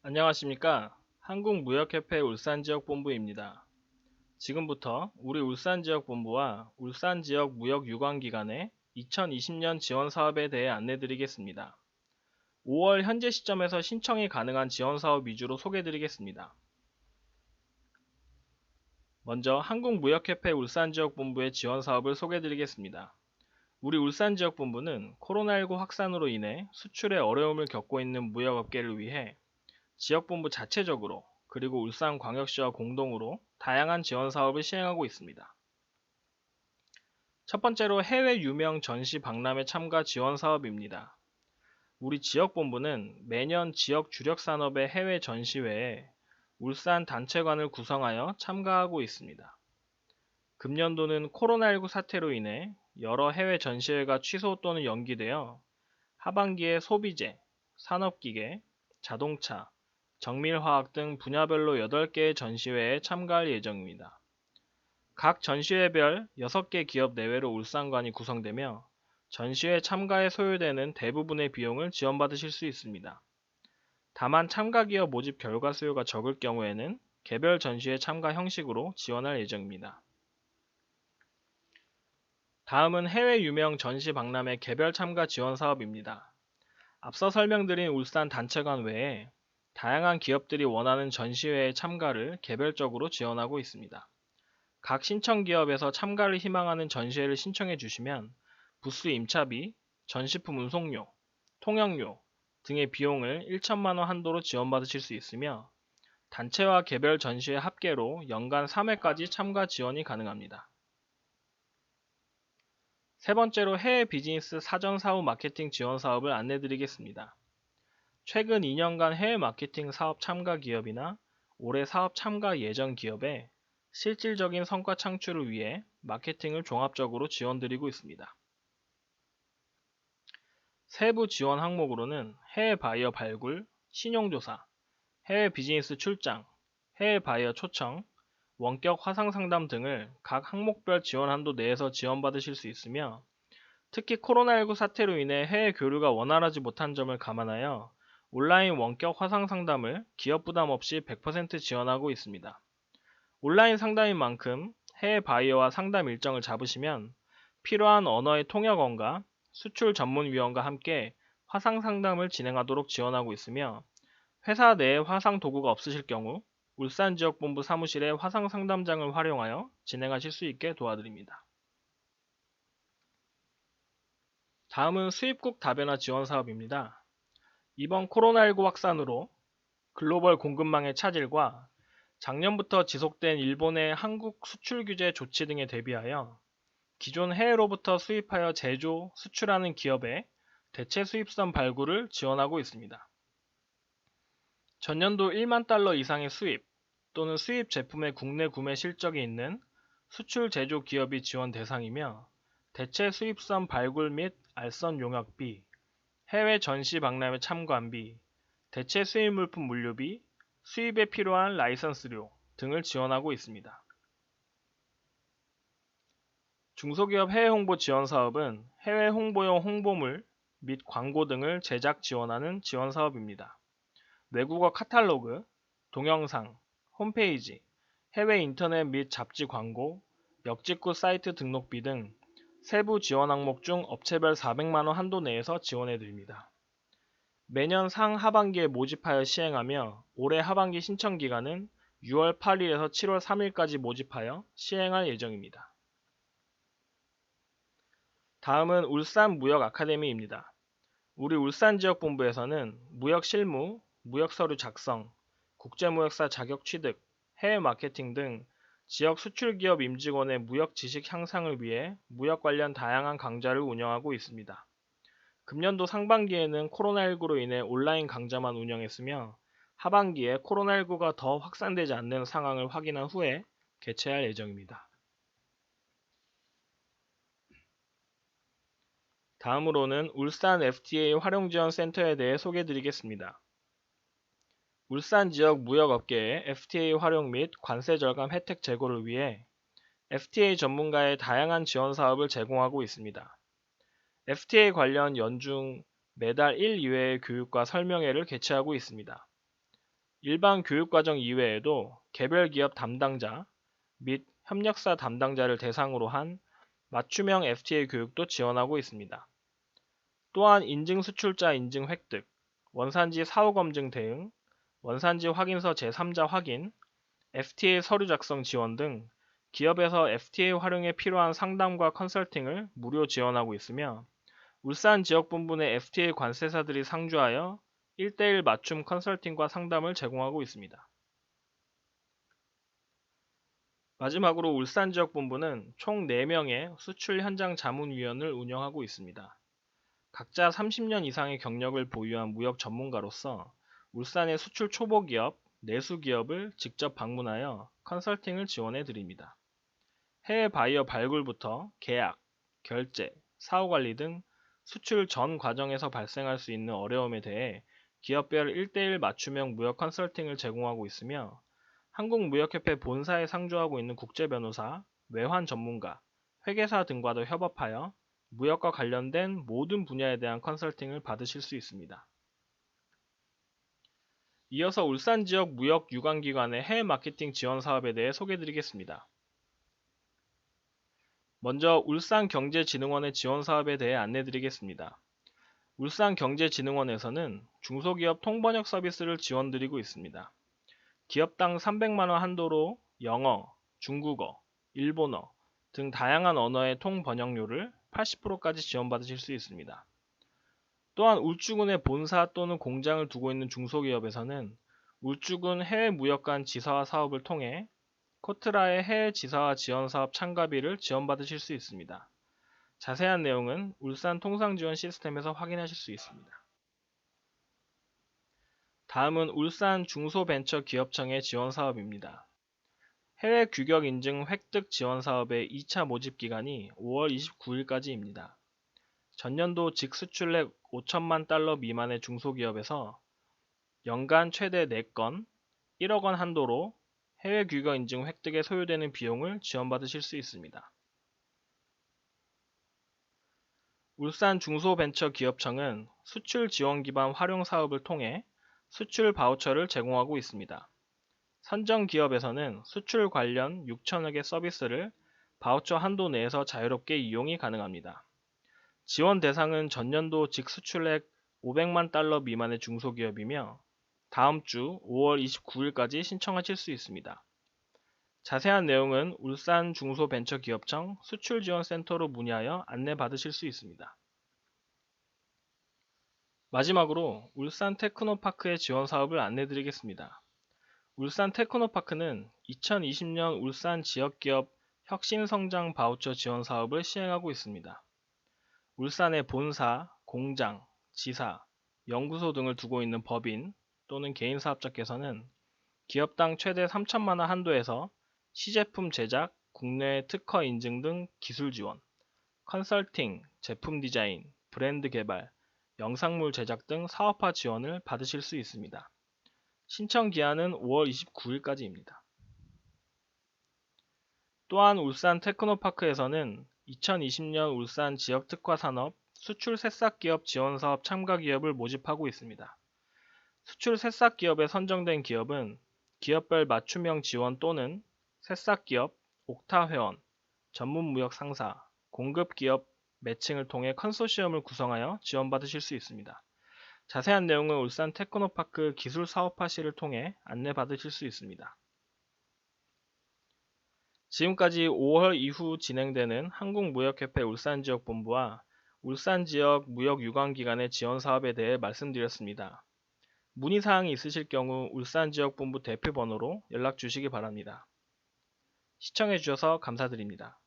안녕하십니까. 한국무역협회 울산지역본부입니다. 지금부터 우리 울산지역본부와 울산지역 무역유관기관의 2020년 지원사업에 대해 안내드리겠습니다. 5월 현재 시점에서 신청이 가능한 지원사업 위주로 소개드리겠습니다. 먼저 한국무역협회 울산지역본부의 지원사업을 소개드리겠습니다. 우리 울산지역본부는 코로나19 확산으로 인해 수출에 어려움을 겪고 있는 무역업계를 위해 지역본부 자체적으로 그리고 울산광역시와 공동으로 다양한 지원 사업을 시행하고 있습니다. 첫 번째로 해외 유명 전시 박람회 참가 지원 사업입니다. 우리 지역본부는 매년 지역 주력 산업의 해외 전시회에 울산 단체관을 구성하여 참가하고 있습니다. 금년도는 코로나19 사태로 인해 여러 해외 전시회가 취소 또는 연기되어 하반기에 소비재, 산업기계, 자동차, 정밀화학 등 분야별로 8개의 전시회에 참가할 예정입니다. 각 전시회별 6개 기업 내외로 울산관이 구성되며 전시회 참가에 소요되는 대부분의 비용을 지원받으실 수 있습니다. 다만 참가 기업 모집 결과 수요가 적을 경우에는 개별 전시회 참가 형식으로 지원할 예정입니다. 다음은 해외 유명 전시 박람회 개별 참가 지원 사업입니다. 앞서 설명드린 울산 단체관 외에 다양한 기업들이 원하는 전시회에 참가를 개별적으로 지원하고 있습니다. 각 신청 기업에서 참가를 희망하는 전시회를 신청해 주시면 부스 임차비, 전시품 운송료, 통역료 등의 비용을 1천만 원 한도로 지원받으실 수 있으며 단체와 개별 전시회 합계로 연간 3회까지 참가 지원이 가능합니다. 세 번째로 해외 비즈니스 사전 사후 마케팅 지원 사업을 안내드리겠습니다. 최근 2년간 해외 마케팅 사업 참가 기업이나 올해 사업 참가 예정 기업에 실질적인 성과 창출을 위해 마케팅을 종합적으로 지원드리고 있습니다. 세부 지원 항목으로는 해외 바이어 발굴, 신용조사, 해외 비즈니스 출장, 해외 바이어 초청, 원격 화상 상담 등을 각 항목별 지원 한도 내에서 지원받으실 수 있으며 특히 코로나19 사태로 인해 해외 교류가 원활하지 못한 점을 감안하여 온라인 원격 화상 상담을 기업 부담 없이 100% 지원하고 있습니다. 온라인 상담인 만큼 해외 바이어와 상담 일정을 잡으시면 필요한 언어의 통역원과 수출 전문위원과 함께 화상 상담을 진행하도록 지원하고 있으며 회사 내에 화상 도구가 없으실 경우 울산지역본부 사무실의 화상 상담장을 활용하여 진행하실 수 있게 도와드립니다. 다음은 수입국 다변화 지원 사업입니다. 이번 코로나19 확산으로 글로벌 공급망의 차질과 작년부터 지속된 일본의 한국 수출 규제 조치 등에 대비하여 기존 해외로부터 수입하여 제조, 수출하는 기업의 대체 수입선 발굴을 지원하고 있습니다. 전년도 1만 달러 이상의 수입 또는 수입 제품의 국내 구매 실적이 있는 수출 제조 기업이 지원 대상이며 대체 수입선 발굴 및 알선 용역비, 해외 전시 박람회 참관비, 대체 수입 물품 물류비, 수입에 필요한 라이선스료 등을 지원하고 있습니다. 중소기업 해외 홍보 지원 사업은 해외 홍보용 홍보물 및 광고 등을 제작 지원하는 지원 사업입니다. 외국어 카탈로그, 동영상, 홈페이지, 해외 인터넷 및 잡지 광고, 역직구 사이트 등록비 등 세부 지원 항목 중 업체별 400만 원 한도 내에서 지원해 드립니다. 매년 상하반기에 모집하여 시행하며 올해 하반기 신청 기간은 6월 8일에서 7월 3일까지 모집하여 시행할 예정입니다. 다음은 울산 무역 아카데미입니다. 우리 울산지역본부에서는 무역 실무, 무역 서류 작성, 국제무역사 자격 취득, 해외 마케팅 등 지역 수출기업 임직원의 무역 지식 향상을 위해 무역 관련 다양한 강좌를 운영하고 있습니다. 금년도 상반기에는 코로나19로 인해 온라인 강좌만 운영했으며 하반기에 코로나19가 더 확산되지 않는 상황을 확인한 후에 개최할 예정입니다. 다음으로는 울산 FTA 활용지원센터에 대해 소개드리겠습니다. 울산 지역 무역업계의 FTA 활용 및 관세 절감 혜택 제고를 위해 FTA 전문가의 다양한 지원 사업을 제공하고 있습니다. FTA 관련 연중 매달 1, 2회의 교육과 설명회를 개최하고 있습니다. 일반 교육과정 이외에도 개별 기업 담당자 및 협력사 담당자를 대상으로 한 맞춤형 FTA 교육도 지원하고 있습니다. 또한 인증 수출자 인증 획득, 원산지 사후 검증 대응, 원산지 확인서 제3자 확인, FTA 서류 작성 지원 등 기업에서 FTA 활용에 필요한 상담과 컨설팅을 무료 지원하고 있으며 울산 지역본부 내 FTA 관세사들이 상주하여 1:1 맞춤 컨설팅과 상담을 제공하고 있습니다. 마지막으로 울산 지역본부는 총 4명의 수출 현장 자문위원을 운영하고 있습니다. 각자 30년 이상의 경력을 보유한 무역 전문가로서 울산의 수출 초보기업, 내수기업을 직접 방문하여 컨설팅을 지원해 드립니다. 해외 바이어 발굴부터 계약, 결제, 사후관리 등 수출 전 과정에서 발생할 수 있는 어려움에 대해 기업별 1:1 맞춤형 무역 컨설팅을 제공하고 있으며 한국무역협회 본사에 상주하고 있는 국제변호사, 외환 전문가, 회계사 등과도 협업하여 무역과 관련된 모든 분야에 대한 컨설팅을 받으실 수 있습니다. 이어서 울산 지역 무역 유관기관의 해외 마케팅 지원 사업에 대해 소개해드리겠습니다. 먼저 울산경제진흥원의 지원 사업에 대해 안내드리겠습니다. 울산경제진흥원에서는 중소기업 통번역 서비스를 지원드리고 있습니다. 기업당 300만원 한도로 영어, 중국어, 일본어 등 다양한 언어의 통번역료를 80%까지 지원받으실 수 있습니다. 또한 울주군에 본사 또는 공장을 두고 있는 중소기업에서는 울주군 해외무역관 지사화 사업을 통해 코트라의 해외 지사화 지원 사업 참가비를 지원받으실 수 있습니다. 자세한 내용은 울산 통상지원 시스템에서 확인하실 수 있습니다. 다음은 울산 중소벤처기업청의 지원 사업입니다. 해외 규격 인증 획득 지원 사업의 2차 모집 기간이 5월 29일까지입니다. 전년도 직수출액 5천만 달러 미만의 중소기업에서 연간 최대 4건, 1억 원 한도로 해외 규격 인증 획득에 소요되는 비용을 지원받으실 수 있습니다. 울산 중소벤처기업청은 수출 지원 기반 활용 사업을 통해 수출 바우처를 제공하고 있습니다. 선정 기업에서는 수출 관련 6천억의 서비스를 바우처 한도 내에서 자유롭게 이용이 가능합니다. 지원 대상은 전년도 직수출액 500만 달러 미만의 중소기업이며 다음 주 5월 29일까지 신청하실 수 있습니다. 자세한 내용은 울산 중소벤처기업청 수출지원센터로 문의하여 안내받으실 수 있습니다. 마지막으로 울산 테크노파크의 지원 사업을 안내드리겠습니다. 울산 테크노파크는 2020년 울산 지역기업 혁신성장 바우처 지원 사업을 시행하고 있습니다. 울산의 본사, 공장, 지사, 연구소 등을 두고 있는 법인 또는 개인사업자께서는 기업당 최대 3천만원 한도에서 시제품 제작, 국내 특허 인증 등 기술 지원, 컨설팅, 제품 디자인, 브랜드 개발, 영상물 제작 등 사업화 지원을 받으실 수 있습니다. 신청 기한은 5월 29일까지입니다. 또한 울산 테크노파크에서는 2020년 울산 지역특화산업 수출 새싹기업 지원사업 참가기업을 모집하고 있습니다. 수출 새싹기업에 선정된 기업은 기업별 맞춤형 지원 또는 새싹기업, 옥타회원, 전문무역 상사, 공급기업 매칭을 통해 컨소시엄을 구성하여 지원받으실 수 있습니다. 자세한 내용은 울산 테크노파크 기술사업화실을 통해 안내받으실 수 있습니다. 지금까지 5월 이후 진행되는 한국무역협회 울산지역본부와 울산지역 무역유관기관의 지원사업에 대해 말씀드렸습니다. 문의사항이 있으실 경우 울산지역본부 대표번호로 연락 주시기 바랍니다. 시청해 주셔서 감사드립니다.